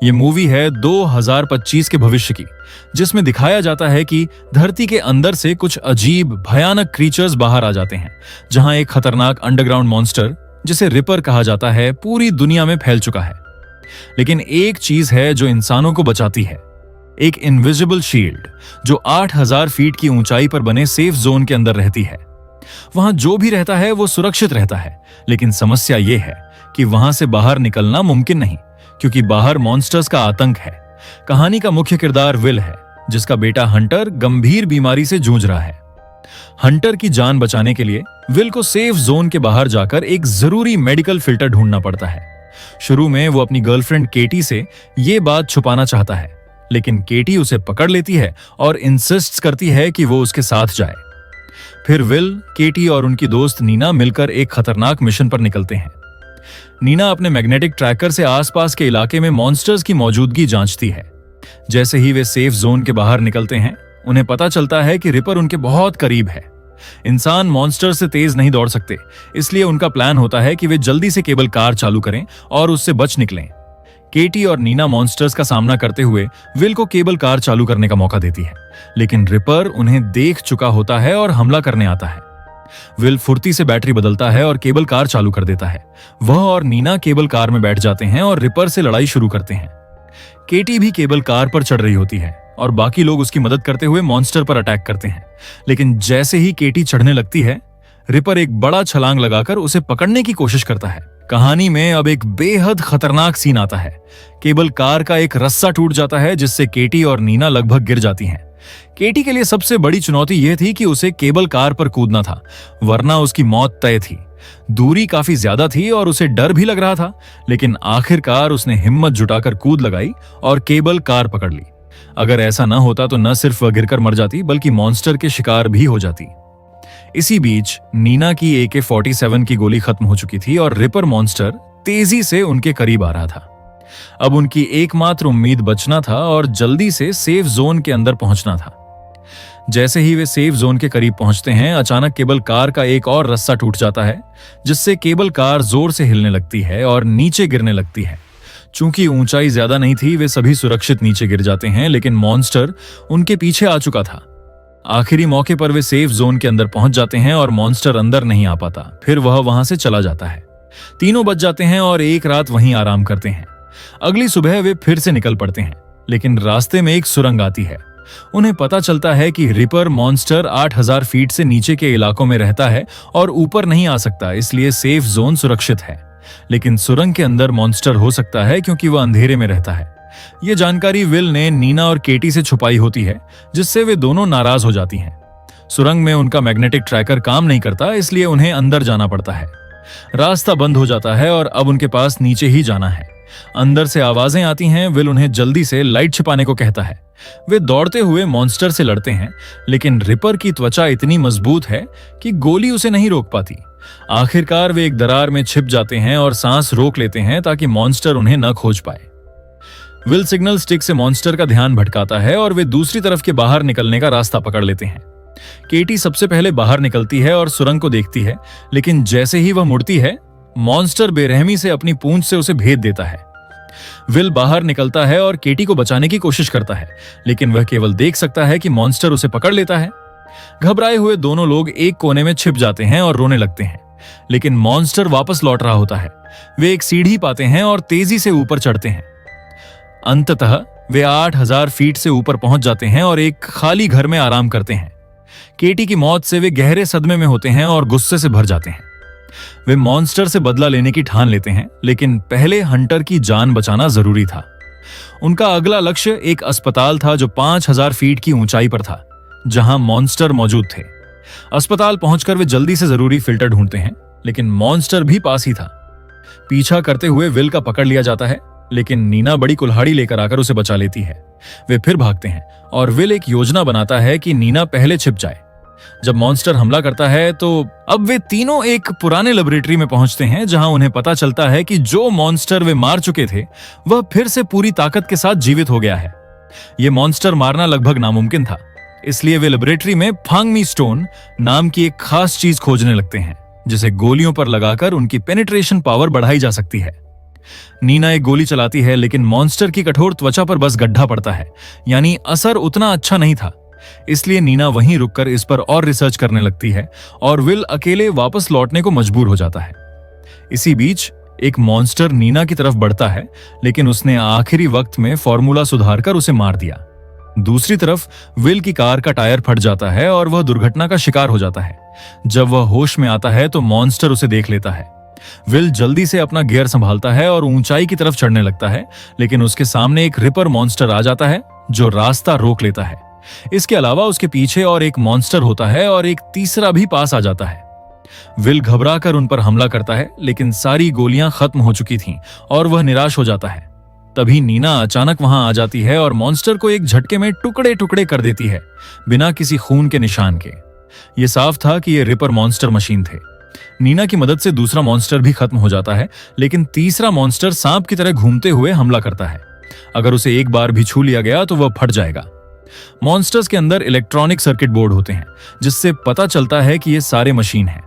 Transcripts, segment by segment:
ये मूवी है 2025 के भविष्य की, जिसमें दिखाया जाता है कि धरती के अंदर से कुछ अजीब भयानक क्रीचर्स बाहर आ जाते हैं, जहां एक खतरनाक अंडरग्राउंड मॉन्स्टर जिसे रिपर कहा जाता है पूरी दुनिया में फैल चुका है। लेकिन एक चीज है जो इंसानों को बचाती है, एक इनविजिबल शील्ड जो 8000 फीट की ऊंचाई पर बने सेफ जोन के अंदर रहती है। वहां जो भी रहता है वो सुरक्षित रहता है, लेकिन समस्या ये है कि वहां से बाहर निकलना मुमकिन नहीं, क्योंकि बाहर मॉन्स्टर्स का आतंक है। कहानी का मुख्य किरदार विल है, जिसका बेटा हंटर गंभीर बीमारी से जूझ रहा है। हंटर की जान बचाने के लिए विल को सेफ जोन के बाहर जाकर एक जरूरी मेडिकल फिल्टर ढूंढना पड़ता है। शुरू में वो अपनी गर्लफ्रेंड केटी से ये बात छुपाना चाहता है, लेकिन केटी उसे पकड़ लेती है और इंसिस्ट करती है कि वो उसके साथ जाए। फिर विल, केटी और उनकी दोस्त नीना मिलकर एक खतरनाक मिशन पर निकलते हैं। नीना अपने मैग्नेटिक ट्रैकर से आसपास के इलाके में मॉन्स्टर्स की मौजूदगी जांचती है। जैसे ही वे सेफ जोन के बाहर निकलते हैं, उन्हें पता चलता है कि रिपर उनके बहुत करीब है। इंसान मॉन्स्टर से तेज नहीं दौड़ सकते, इसलिए उनका प्लान होता है कि वे जल्दी से केबल कार चालू करें और उससे बच निकलें। केटी और नीना मॉन्स्टर्स का सामना करते हुए विल को केबल कार चालू करने का मौका देती है, लेकिन रिपर उन्हें देख चुका होता है और हमला करने आता है। विल फुर्ती से बैटरी बदलता है और केबल कार चालू कर देता है। वह और नीना केबल कार में बैठ जाते हैं और रिपर से लड़ाई शुरू करते हैं। केटी भी केबल कार पर चढ़ रही होती है और बाकी लोग उसकी मदद करते हुए मॉन्स्टर पर अटैक करते हैं। लेकिन जैसे ही केटी चढ़ने लगती है, रिपर एक बड़ा छलांग लगाकर उसे पकड़ने की कोशिश करता है। कहानी में अब एक बेहद खतरनाक सीन आता है। केबल कार का एक रस्सा टूट जाता है, जिससे केटी और नीना लगभग गिर जाती हैं। केटी के लिए सबसे बड़ी चुनौती यह थी कि उसे केबल कार पर कूदना था, वरना उसकी मौत तय थी। दूरी काफी ज्यादा थी और उसे डर भी लग रहा था, लेकिन आखिरकार उसने हिम्मत जुटाकर कूद लगाई और केबल कार पकड़ ली। अगर ऐसा न होता तो न सिर्फ वह गिरकर मर जाती, बल्कि मॉन्स्टर के शिकार भी हो जाती। इसी बीच नीना की AK-47 की गोली खत्म हो चुकी थी और रिपर मॉन्स्टर तेजी से उनके करीब आ रहा था। अब उनकी एकमात्र उम्मीद बचना था और जल्दी से सेफ जोन के अंदर पहुंचना था। जैसे ही वे सेफ जोन के करीब पहुंचते हैं, अचानक केबल कार का एक और रस्सा टूट जाता है, जिससे केबल कार जोर से हिलने लगती है और नीचे गिरने लगती है। चूंकि ऊंचाई ज्यादा नहीं थी, वे सभी सुरक्षित नीचे गिर जाते हैं, लेकिन मॉन्स्टर उनके पीछे आ चुका था। आखिरी मौके पर वे सेफ जोन के अंदर पहुंच जाते हैं और मॉन्स्टर अंदर नहीं आ पाता। फिर वह वहां से चला जाता है। तीनों बच जाते हैं और एक रात वहीं आराम करते हैं। अगली सुबह वे फिर से निकल पड़ते हैं, लेकिन रास्ते में एक सुरंग आती है। उन्हें पता चलता है कि रिपर मॉन्स्टर 8000 फीट से नीचे के इलाकों में रहता है और ऊपर नहीं आ सकता, इसलिए सेफ जोन सुरक्षित है। लेकिन सुरंग के अंदर मॉन्स्टर हो सकता है, क्योंकि वह अंधेरे में रहता है। यह जानकारी विल ने नीना और केटी से छुपाई होती है, जिससे वे दोनों नाराज हो जाती हैं। सुरंग में उनका मैग्नेटिक ट्रैकर काम नहीं करता, इसलिए उन्हें अंदर जाना पड़ता है। रास्ता बंद हो जाता है और अब उनके पास नीचे ही जाना है। अंदर से आवाजें आती हैं। विल उन्हें जल्दी से लाइट छिपाने को कहता है। वे दौड़ते हुए मॉन्स्टर से लड़ते हैं, लेकिन रिपर की त्वचा इतनी मजबूत है कि गोली उसे नहीं रोक पाती। आखिरकार वे एक दरार में छिप जाते हैं और सांस रोक लेते हैं ताकि मॉन्स्टर उन्हें न खोज पाए। विल सिग्नल स्टिक से मॉन्स्टर का ध्यान भटकाता है और वे दूसरी तरफ के बाहर निकलने का रास्ता पकड़ लेते हैं। केटी सबसे पहले बाहर निकलती है और सुरंग को देखती है, लेकिन जैसे ही वह मुड़ती है, मॉन्स्टर बेरहमी से अपनी पूंछ से उसे भेद देता है। विल बाहर निकलता है और केटी को बचाने की कोशिश करता है, लेकिन वह केवल देख सकता है कि मॉन्स्टर उसे पकड़ लेता है। घबराए हुए दोनों लोग एक कोने में छिप जाते हैं और रोने लगते हैं, लेकिन मॉन्स्टर वापस लौट रहा होता है। वे एक सीढ़ी पाते हैं और तेजी से ऊपर चढ़ते हैं। अंततः वे 8000 फीट से ऊपर पहुंच जाते हैं और एक खाली घर में आराम करते हैं। केटी की मौत से वे गहरे सदमे में होते हैं और गुस्से से भर जाते हैं। वे मॉन्स्टर से बदला लेने की ठान लेते हैं, लेकिन पहले हंटर की जान बचाना जरूरी था। उनका अगला लक्ष्य एक अस्पताल था जो 5000 फीट की ऊंचाई पर था, जहां मॉन्स्टर मौजूद थे। अस्पताल पहुंचकर वे जल्दी से जरूरी फिल्टर ढूंढते हैं, लेकिन मॉन्स्टर भी पास ही था। पीछा करते हुए विल का पकड़ लिया जाता है, लेकिन नीना बड़ी कुल्हाड़ी लेकर आकर उसे बचा लेती है। वे फिर भागते हैं और विल एक योजना बनाता है कि नीना पहले छिप जाए। जब मॉन्स्टर हमला करता है तो अब वे तीनों एक पुराने लेबोरेटरी में पहुंचते हैं, जहां उन्हें पता चलता है कि जो मॉन्स्टर वे मार चुके थे वह फिर से पूरी ताकत के साथ जीवित हो गया है। यह मॉन्स्टर मारना लगभग नामुमकिन था, इसलिए वे लेबोरेटरी में फांगमी स्टोन नाम की एक खास चीज खोजने लगते हैं, जिसे गोलियों पर लगाकर उनकी पेनिट्रेशन पावर बढ़ाई जा सकती है। नीना एक गोली चलाती है, लेकिन मॉन्स्टर की कठोर त्वचा पर बस गड्ढा पड़ता है, यानी असर उतना अच्छा नहीं था। इसलिए नीना वहीं रुककर इस पर और रिसर्च करने लगती है और विल अकेले वापस लौटने को मजबूर हो जाता है। इसी बीच एक मॉन्स्टर नीना की तरफ बढ़ता है, लेकिन उसने आखिरी वक्त में फॉर्मूला सुधारकर उसे मार दिया। दूसरी तरफ विल की कार का टायर फट जाता है और वह दुर्घटना का शिकार हो जाता है। जब वह होश में आता है तो मॉन्स्टर उसे देख लेता है। विल जल्दी से अपना गियर संभालता है और ऊंचाई की तरफ चढ़ने लगता है, लेकिन उसके सामने एक रिपर मॉन्स्टर आ जाता है जो रास्ता रोक लेता है। इसके अलावा उसके पीछे और एक मॉन्स्टर होता है और एक तीसरा भी पास आ जाता है। विल घबराकर उन पर हमला करता है, लेकिन सारी गोलियां खत्म हो चुकी थीं और वह निराश हो जाता है। तभी नीना अचानक वहां आ जाती है और मॉन्स्टर को एक झटके में टुकड़े टुकड़े कर देती है, बिना किसी खून के निशान के। यह साफ था कि ये रिपर मॉन्स्टर मशीन थे। नीना की मदद से दूसरा मॉन्स्टर भी खत्म हो जाता है, लेकिन तीसरा मॉन्स्टर सांप की तरह घूमते हुए हमला करता है। अगर उसे एक बार भी छू लिया गया तो वह फट जाएगा। मॉन्स्टर्स के अंदर इलेक्ट्रॉनिक सर्किट बोर्ड होते हैं, जिससे पता चलता है कि ये सारे मशीन हैं।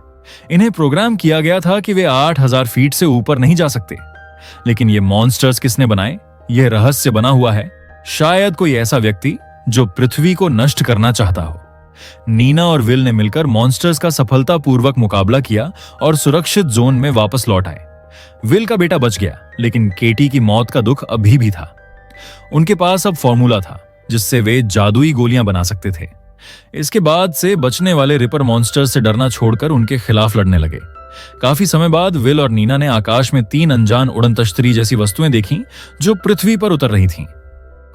इन्हें प्रोग्राम किया गया था कि वे 8000 फीट से ऊपर नहीं जा सकते। लेकिन ये मॉन्स्टर्स किसने बनाए, यह रहस्य बना हुआ है। शायद कोई ऐसा व्यक्ति जो पृथ्वी को नष्ट करना चाहता हो। नीना और विल ने मिलकर मॉन्स्टर्स का सफलतापूर्वक मुकाबला किया और सुरक्षित जोन में वापस लौट आए। विल का बेटा बच गया, लेकिन केटी की मौत का दुख अभी भी था। उनके पास अब फॉर्मूला था जिससे वे जादुई गोलियां बना सकते थे। इसके बाद से बचने वाले रिपर मॉन्स्टर्स से डरना छोड़कर उनके खिलाफ लड़ने लगे। काफी समय बाद विल और नीना ने आकाश में 3 अनजान उड़नतश्तरी जैसी वस्तुएं देखी जो पृथ्वी पर उतर रही थीं।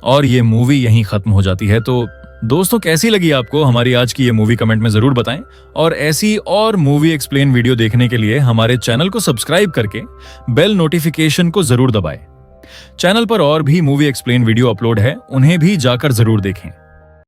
और ये मूवी यहीं खत्म हो जाती है। तो दोस्तों, कैसी लगी आपको हमारी आज की ये मूवी, कमेंट में जरूर बताएं। और ऐसी और मूवी एक्सप्लेन वीडियो देखने के लिए हमारे चैनल को सब्सक्राइब करके बेल नोटिफिकेशन को जरूर दबाएं। चैनल पर और भी मूवी एक्सप्लेन वीडियो अपलोड है, उन्हें भी जाकर जरूर देखें।